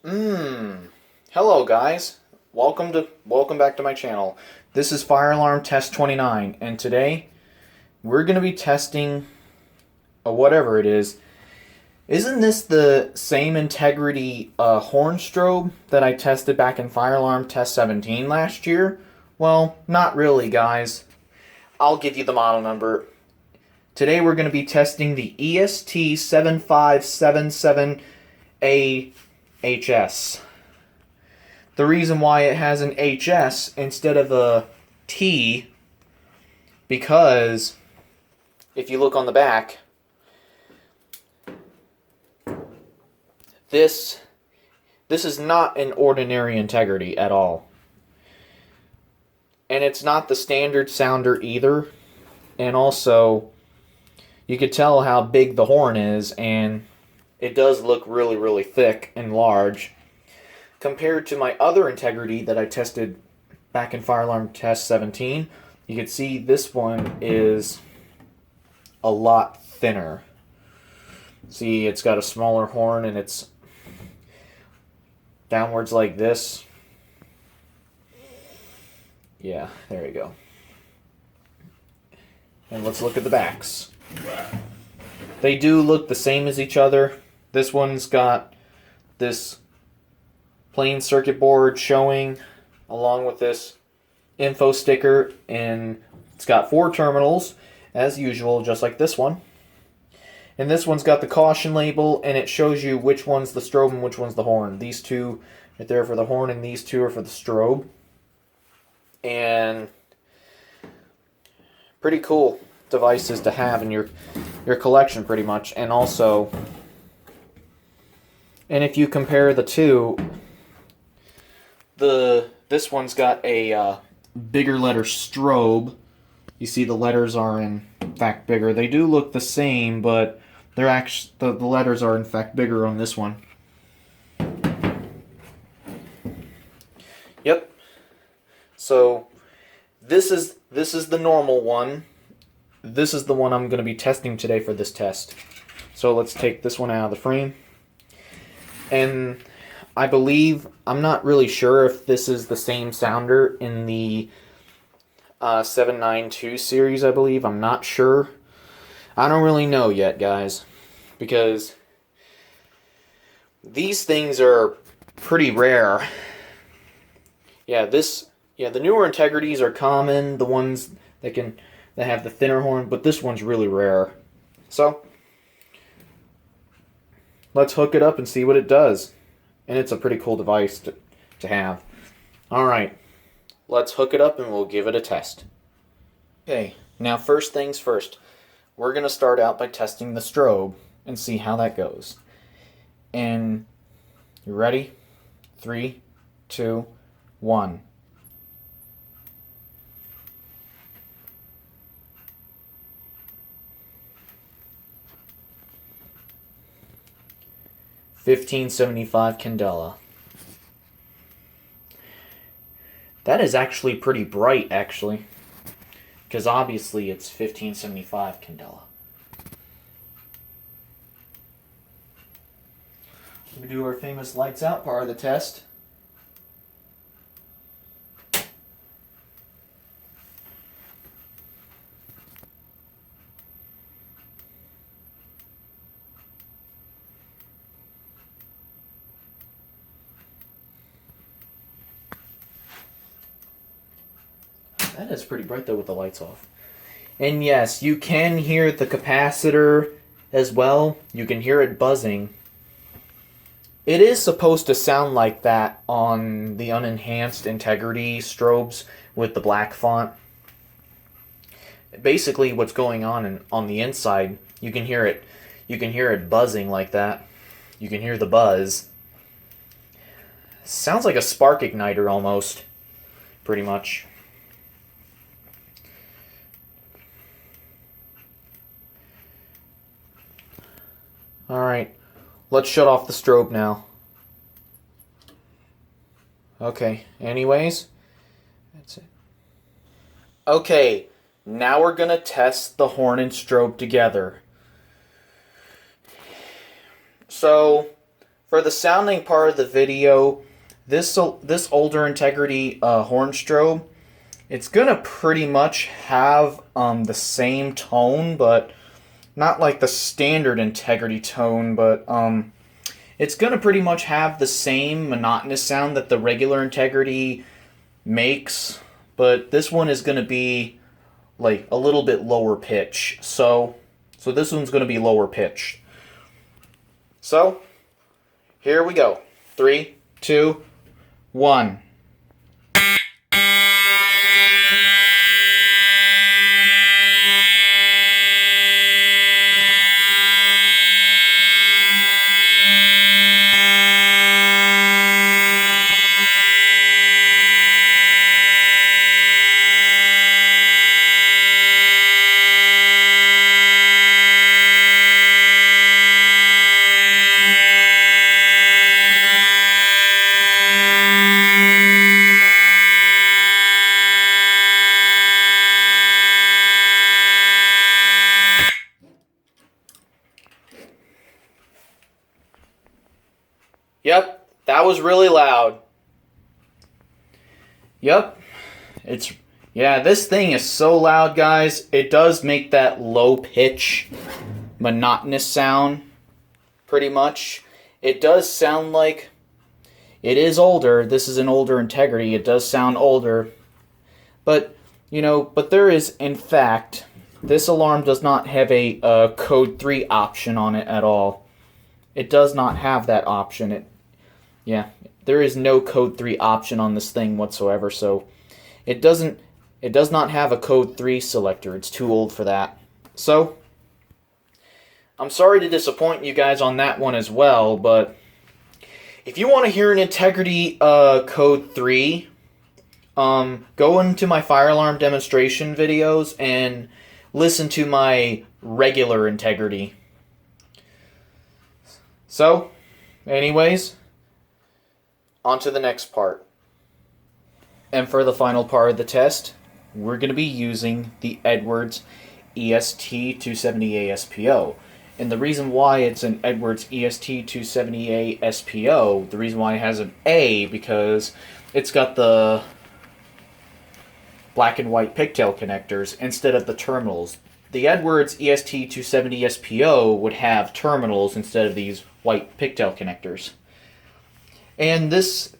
Hello guys. Welcome back to my channel. This is Fire Alarm Test 29 and today we're going to be testing whatever it is. Isn't this the same integrity horn strobe that I tested back in Fire Alarm Test 17 last year? Well, not really, guys. I'll give you the model number. Today we're going to be testing the EST 7577AHS. The reason why it has an HS instead of a T, because if you look on the back, this is not an ordinary integrity at all. And it's not the standard sounder either. And also, you could tell how big the horn is, and it does look really, really thick and large. Compared to my other integrity that I tested back in Fire Alarm Test 17, you can see this one is a lot thinner. See, it's got a smaller horn and it's downwards like this. Yeah, there you go. And let's look at the backs. They do look the same as each other. This one's got this plain circuit board showing along with this info sticker, and it's got 4 terminals as usual, just like this one. And this one's got the caution label, and it shows you which one's the strobe and which one's the horn. These two right there for the horn, and these two are for the strobe. And pretty cool devices to have in your collection, pretty much. And also, and if you compare the two, this one's got a bigger letter strobe. You see the letters are in fact bigger. They do look the same, but they're actually the letters are in fact bigger on this one. Yep. So this is the normal one. This is the one I'm going to be testing today for this test. So let's take this one out of the frame. And I believe, I'm not really sure if this is the same sounder in the 792 series, I believe. I'm not sure. I don't really know yet, guys, because these things are pretty rare. Yeah, the newer integrities are common, the ones that have the thinner horn, but this one's really rare. So let's hook it up and see what it does. And it's a pretty cool device to have. Alright, let's hook it up and we'll give it a test. Okay, now first things first. We're going to start out by testing the strobe and see how that goes. And you ready? 3, 2, 1. $15.75 Candela. That is actually pretty bright, actually, because obviously it's 1575 Candela. We do our famous lights out part of the test. That is pretty bright though with the lights off. And yes, you can hear the capacitor as well. You can hear it buzzing. It is supposed to sound like that on the unenhanced integrity strobes with the black font. Basically what's going on the inside, you can hear it. You can hear it buzzing like that. You can hear the buzz. Sounds like a spark igniter almost, pretty much. Alright, let's shut off the strobe now. Okay, anyways, that's it. Okay, now we're going to test the horn and strobe together. So, For the sounding part of the video, this older integrity horn strobe, it's gonna pretty much have the same tone, but not like the standard integrity tone, but it's gonna pretty much have the same monotonous sound that the regular integrity makes, but this one is gonna be like a little bit lower pitch. So this one's gonna be lower pitched. So here we go. 3, 2, 1. Yep, that was really loud. Yep, this thing is so loud, guys. It does make that low pitch, monotonous sound, pretty much. It does sound like it is older. This is an older integrity. It does sound older. But, but there is, in fact, this alarm does not have a code 3 option on it at all. It does not have that option. There is no code 3 option on this thing whatsoever, so it does not have a code 3 selector. It's too old for that. So I'm sorry to disappoint you guys on that one as well, but if you want to hear an integrity code 3, go into my fire alarm demonstration videos and listen to my regular integrity. So, anyways, on to the next part. And for the final part of the test, we're going to be using the Edwards EST270A SPO. And the reason why it's an Edwards EST270A SPO, the reason why it has an A, because it's got the black and white pigtail connectors instead of the terminals. The Edwards EST270 SPO would have terminals instead of these white pigtail connectors. And this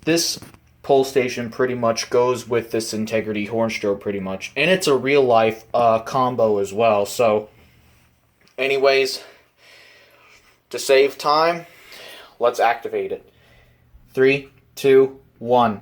pole station pretty much goes with this integrity horn strobe pretty much. And it's a real life combo as well. So anyways, to save time, let's activate it. 3, 2, 1.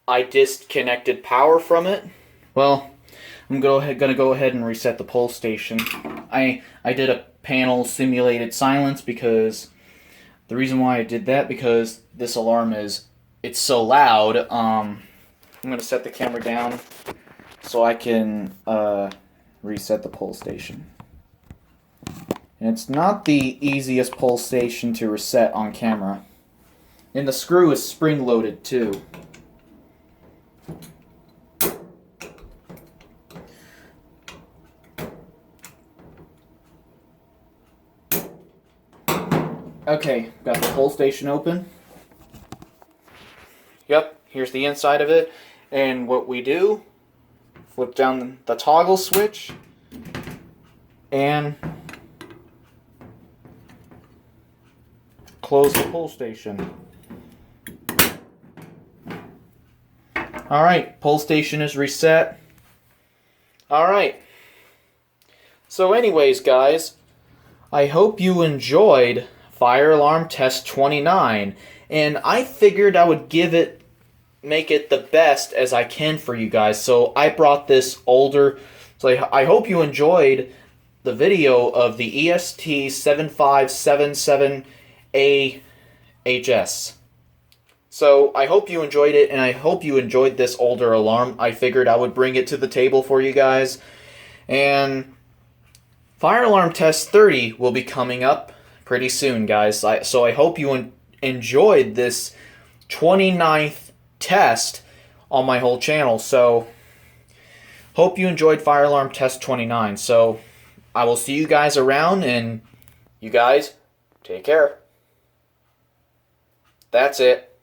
I disconnected power from it. Well, I'm gonna go ahead and reset the pole station. I did a panel simulated silence because the reason why I did that, because this alarm it's so loud. I'm gonna set the camera down so I can reset the pole station. And it's not the easiest pole station to reset on camera. And the screw is spring loaded too. Okay, got the pole station open. Yep, here's the inside of it. And what we do, flip down the toggle switch and close the pole station. Alright, pole station is reset. Alright. So anyways, guys, I hope you enjoyed Fire Alarm Test 29, and I figured I would make it the best as I can for you guys. So I brought this older, so I hope you enjoyed the video of the EST7577AHS. So I hope you enjoyed it, and I hope you enjoyed this older alarm. I figured I would bring it to the table for you guys, and Fire alarm test 30 will be coming up pretty soon, guys. So I hope you enjoyed this 29th test on my whole channel. So hope you enjoyed fire alarm test 29. So I will see you guys around, and you guys take care. That's it.